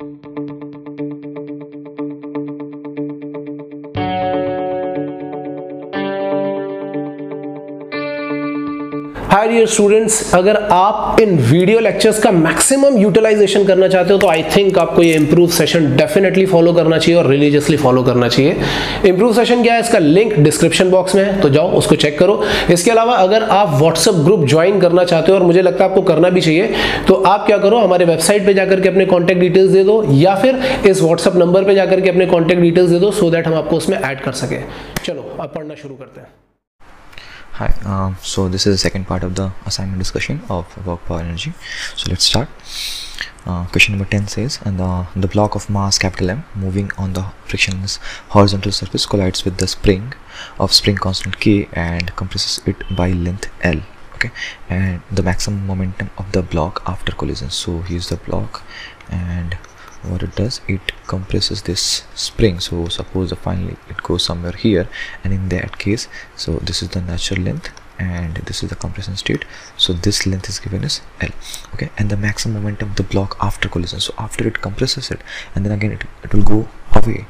Hi dear students, अगर आप इन video lectures का मैक्सिमम यूटिलाइजेशन करना चाहते हो तो आई थिंक आपको ये इंप्रूव सेशन डेफिनेटली फॉलो करना चाहिए और रिलीजियसली फॉलो करना चाहिए। इंप्रूव सेशन क्या है, इसका लिंक डिस्क्रिप्शन बॉक्स में है, तो जाओ उसको चेक करो। इसके अलावा अगर आप व्हाट्सएप ग्रुप ज्वाइन करना चाहते हो, और मुझे लगता है आपको करना भी चाहिए, तो आप क्या करो, हमारे वेबसाइट पर जाकर के अपने कॉन्टैक्ट डिटेल्स दे दो या फिर इस व्हाट्सएप नंबर पर जाकर के अपने कॉन्टैक्ट डिटेल्स दे दो, सो दैट हम आपको उसमें ऐड कर सके। चलो अब पढ़ना शुरू करते हैं। Hi, so this is the second part of the assignment discussion of work power energy. So let's start. Question number 10 says, and the block of mass capital M moving on the frictionless horizontal surface collides with the spring of spring constant K and compresses it by length L. Okay, and the maximum momentum of the block after collision. So here's the block, and what it does, it compresses this spring. So suppose finally it goes somewhere here, and in that case, so this is the natural length and this is the compression state, so this length is given as L. Okay, and the maximum momentum of the block after collision, so after it compresses it and then again it will go away,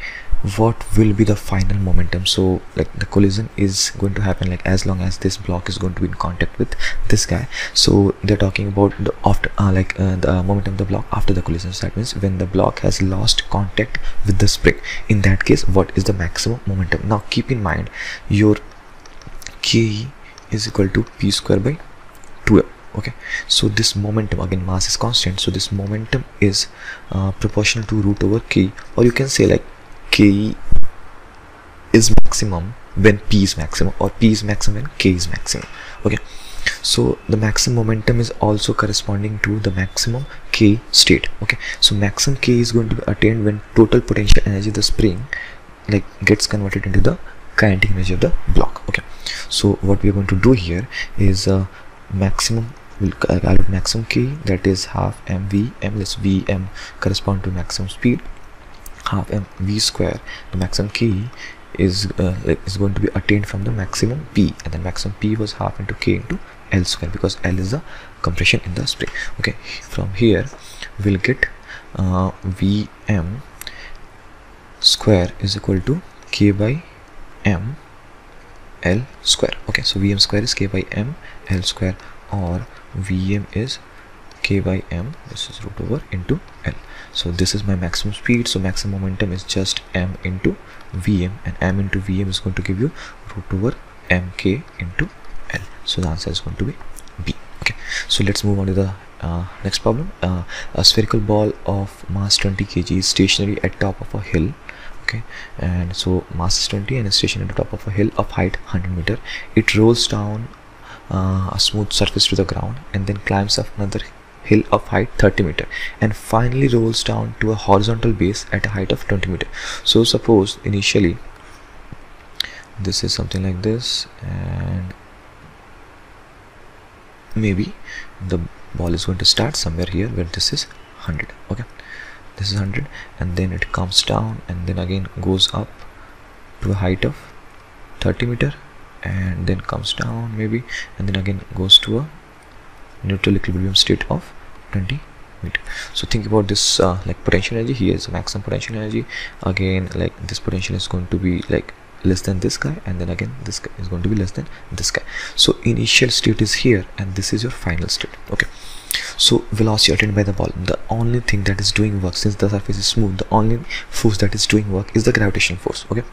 what will be the final momentum? So like the collision is going to happen like as long as this block is going to be in contact with this guy. So they're talking about the after the momentum of the block after the collision. So that means when the block has lost contact with the spring, in that case what is the maximum momentum? Now keep in mind your K is equal to p square by 2m. Okay, so this momentum, again mass is constant, so this momentum is proportional to root over K, or you can say like K is maximum when P is maximum, or P is maximum when K is maximum. Okay, so the maximum momentum is also corresponding to the maximum K state. Okay, so maximum K is going to be attained when total potential energy of the spring like gets converted into the kinetic energy of the block. Okay, so what we are going to do here is maximum, we'll calculate maximum K, that is half mv m, let's vm correspond to maximum speed, half m v square, the maximum K is going to be attained from the maximum P, and then maximum P was half into K into L square, because L is the compression in the spring. Okay, from here we'll get Vm square is equal to K by M L square. Okay, so Vm square is K by M L square, or Vm is K by M, this is root over into L. So this is my maximum speed, so maximum momentum is just M into Vm, and M into Vm is going to give you root over Mk into L. So the answer is going to be B. Okay, so let's move on to the next problem. A spherical ball of mass 20 kg is stationary at top of a hill. Okay, and so mass is 20 and is stationary at the top of a hill of height 100 meter. It rolls down a smooth surface to the ground and then climbs up another hill of height 30 meter and finally rolls down to a horizontal base at a height of 20 meter. So suppose initially this is something like this, and maybe the ball is going to start somewhere here where this is 100. Okay, this is 100, and then it comes down and then again goes up to a height of 30 meter and then comes down maybe, and then again goes to a neutral equilibrium state of 20 meter. So think about this like potential energy. Here is maximum potential energy. Again, like this potential is going to be like less than this guy, and then again this guy is going to be less than this guy. So initial state is here and this is your final state. Okay, so velocity attained by the ball, the only thing that is doing work, since the surface is smooth, the only force that is doing work is the gravitation force. Okay,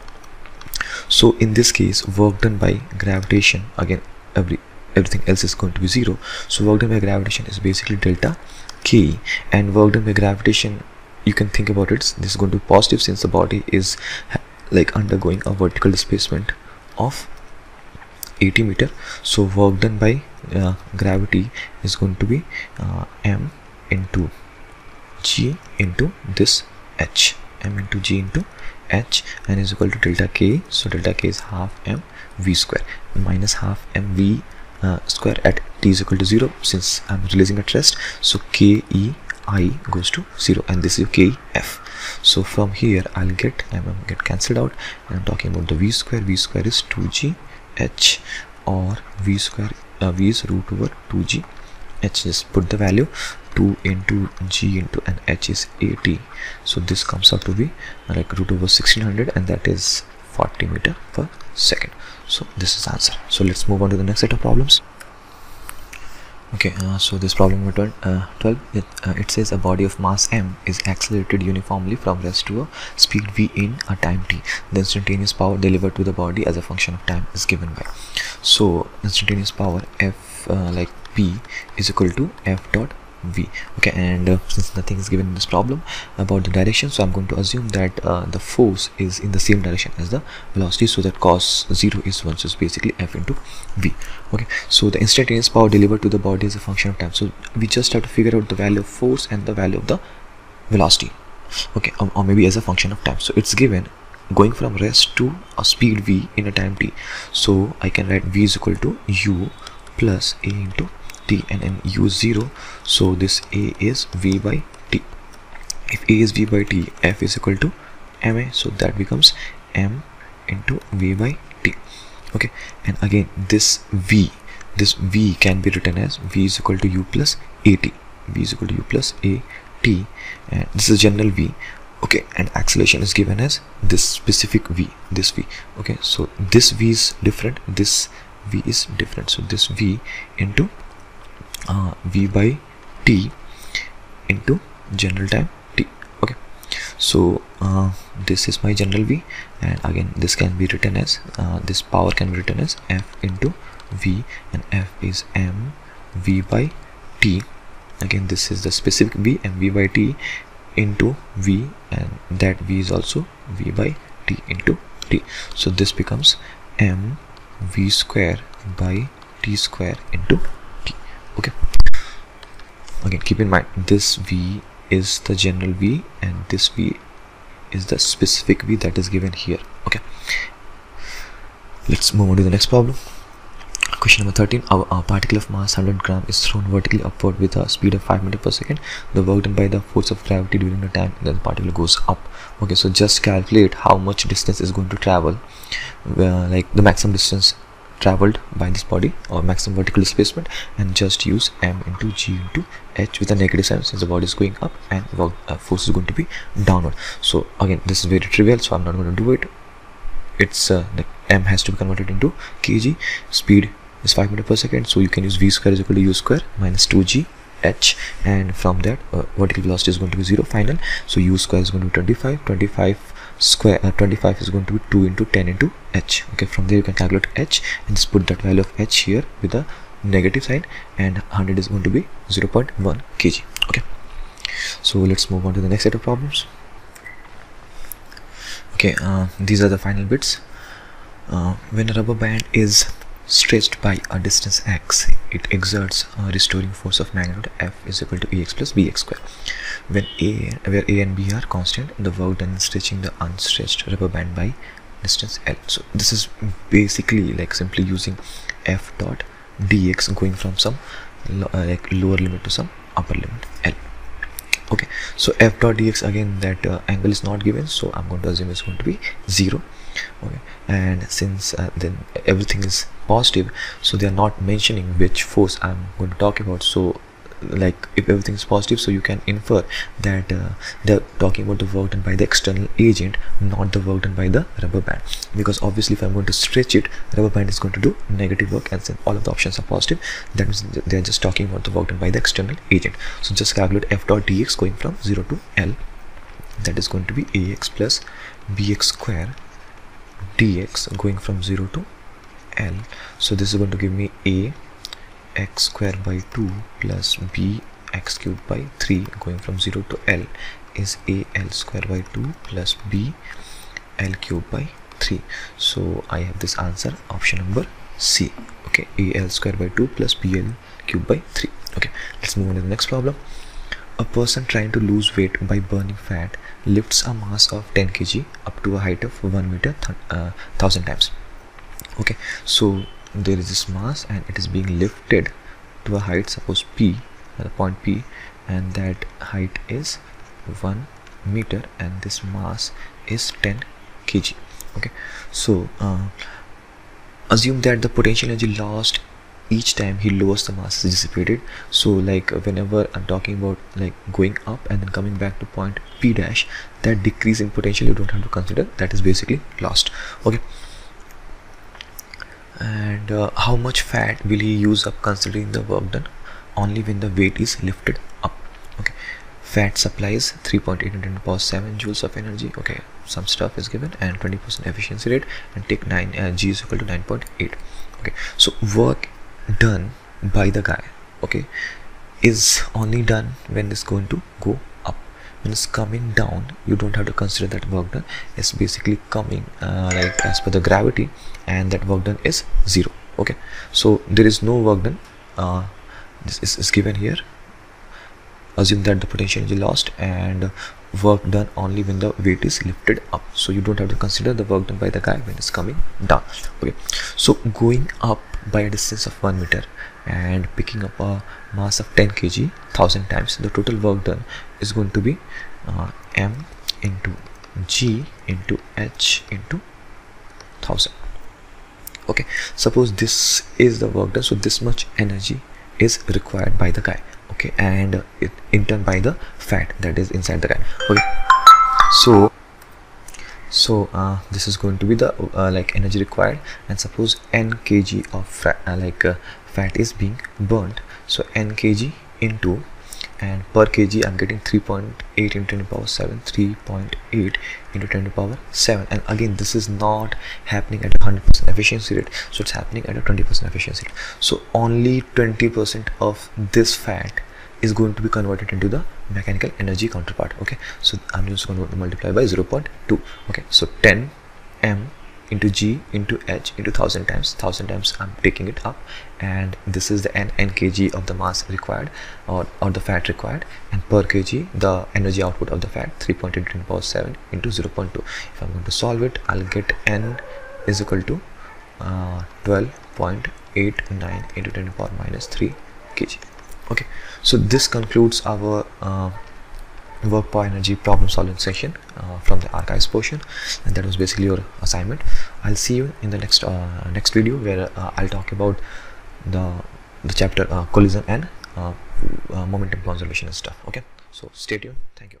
so in this case work done by gravitation, again everything else is going to be 0, so work done by gravitation is basically delta K, and work done by gravitation, you can think about it, this is going to be positive since the body is like undergoing a vertical displacement of 80 meter. So work done by gravity is going to be m into g into this h, m into g into h, and is equal to delta K. So delta K is half m v square minus half m v square at t is equal to 0, since I'm releasing at rest, so K E I goes to 0, and this is K F. So from here I'll get mm get cancelled out, and I'm talking about the v square. V square is 2g h, or v square v is root over 2g h. Just put the value 2 into g into an h is 80, so this comes out to be like root over 1600, and that is 40 meter per second. So this is the answer. So let's move on to the next set of problems. Okay, so this problem number 12, it says a body of mass m is accelerated uniformly from rest to a speed v in a time t. The instantaneous power delivered to the body as a function of time is given by. So instantaneous power f like p is equal to f dot v. Okay, and since nothing is given in this problem about the direction, so I'm going to assume that the force is in the same direction as the velocity, so that cos 0 is 1, so it's basically f into v. Okay, so the instantaneous power delivered to the body is a function of time, so we just have to figure out the value of force and the value of the velocity, okay, or maybe as a function of time. So it's given going from rest to a speed v in a time t, so I can write v is equal to u plus a into t, and in u0, so this a is v by t. If a is v by t, f is equal to ma, so that becomes m into v by t. Okay, and again this v can be written as v is equal to u plus at, v is equal to u plus a t, and this is general v. Okay, and acceleration is given as this specific v, this v. Okay, so this v is different, this v is different, so this v into v by t into general time t. Okay, so this is my general v, and again this can be written as this power can be written as f into v, and f is m v by t. Again this is the specific v, and v by t into v, and that v is also v by t into t. So this becomes m v square by t square into t. Okay, again keep in mind this v is the general v, and this v is the specific v that is given here. Okay, let's move on to the next problem. Question number 13. A particle of mass 100 gram is thrown vertically upward with a speed of 5 meters per second. The work done by the force of gravity during the time that the particle goes up. Okay, so just calculate how much distance is going to travel, like the maximum distance traveled by this body or maximum vertical displacement, and just use m into g into h with a negative sign since the body is going up and work force is going to be downward. So again this is very trivial, so I'm not going to do it. It's like m has to be converted into kg. Speed is 5 meters per second, so you can use v square is equal to u square minus 2g h, and from that vertical velocity is going to be 0 final, so u square is going to be 25 square, 25 is going to be 2 into 10 into h. Okay, from there you can calculate h and just put that value of h here with a negative sign, and 100 is going to be 0.1 kg. Okay, so let's move on to the next set of problems. Okay, these are the final bits. When a rubber band is stretched by a distance x, it exerts a restoring force of magnitude F is equal to Ex plus Bx square. When where A and B are constant, the work done in stretching the unstretched rubber band by distance L. So this is basically like simply using F dot dx going from some like lower limit to some upper limit L. Okay, so F dot dx, again that angle is not given, so I'm going to assume it's going to be 0. Okay, and since then everything is positive, so they are not mentioning which force I'm going to talk about. So like if everything is positive, so you can infer that they're talking about the work done by the external agent, not the work done by the rubber band, because obviously if I'm going to stretch it, rubber band is going to do negative work, and since all of the options are positive, that means they're just talking about the work done by the external agent. So just calculate F dot dx going from 0 to L, that is going to be Ax plus Bx square dx going from 0 to L. So this is going to give me A x square by 2 plus b x cubed by 3 going from 0 to L is a l square by 2 plus b l cubed by 3. So I have this answer, option number C. Okay, a l square by 2 plus b l cubed by 3. Okay, let's move on to the next problem. A person trying to lose weight by burning fat lifts a mass of 10 kg up to a height of 1 meter 1000 times. Okay, so there is this mass and it is being lifted to a height, suppose P, the point P, and that height is 1 meter and this mass is 10 kg. Okay, so assume that the potential energy lost each time he lowers the mass is dissipated. So like whenever I'm talking about like going up and then coming back to point P dash, that decrease in potential you don't have to consider, that is basically lost. Okay, and how much fat will he use up considering the work done only when the weight is lifted up? Okay, fat supplies 3.8 into 10 to the power 7 joules of energy. Okay, some stuff is given, and 20% efficiency rate, and take 9 G is equal to 9.8. okay, so work done by the guy, okay, is only done when it's going to go up. When it's coming down, you don't have to consider that work done. It's basically coming like as per the gravity, and that work done is 0. Okay, so there is no work done. This is given here. Assume that the potential energy lost and work done only when the weight is lifted up, so you don't have to consider the work done by the guy when it's coming down. Okay, so going up by a distance of 1 meter and picking up a mass of 10 kg 1000 times, the total work done is going to be m into g into h into 1000. Okay, suppose this is the work done, so this much energy is required by the guy. Okay, and it in turn by the fat that is inside the guy. Okay, so this is going to be the like energy required, and suppose n kg of fat is being burnt, so n kg into, and per kg I'm getting 3.8 into 10 to the power 7, 3.8 into 10 to the power 7, and again this is not happening at 100% efficiency rate, so it's happening at a 20% efficiency rate. So only 20% of this fat is going to be converted into the mechanical energy counterpart. Okay, so I'm just going to multiply by 0.2. okay, so 10 m into g into h into 1000 times I'm taking it up, and this is the n kg of the mass required, or the fat required, and per kg the energy output of the fat 3.8 into 10 to the power 7 into 0.2. If I'm going to solve it, I'll get n is equal to 12.89 into 10 to the power minus 3 kg. Okay, so this concludes our work power energy problem solving session from the archives portion, and that was basically your assignment. I'll see you in the next video, where I'll talk about the chapter collision and momentum conservation and stuff. Okay, so stay tuned. Thank you.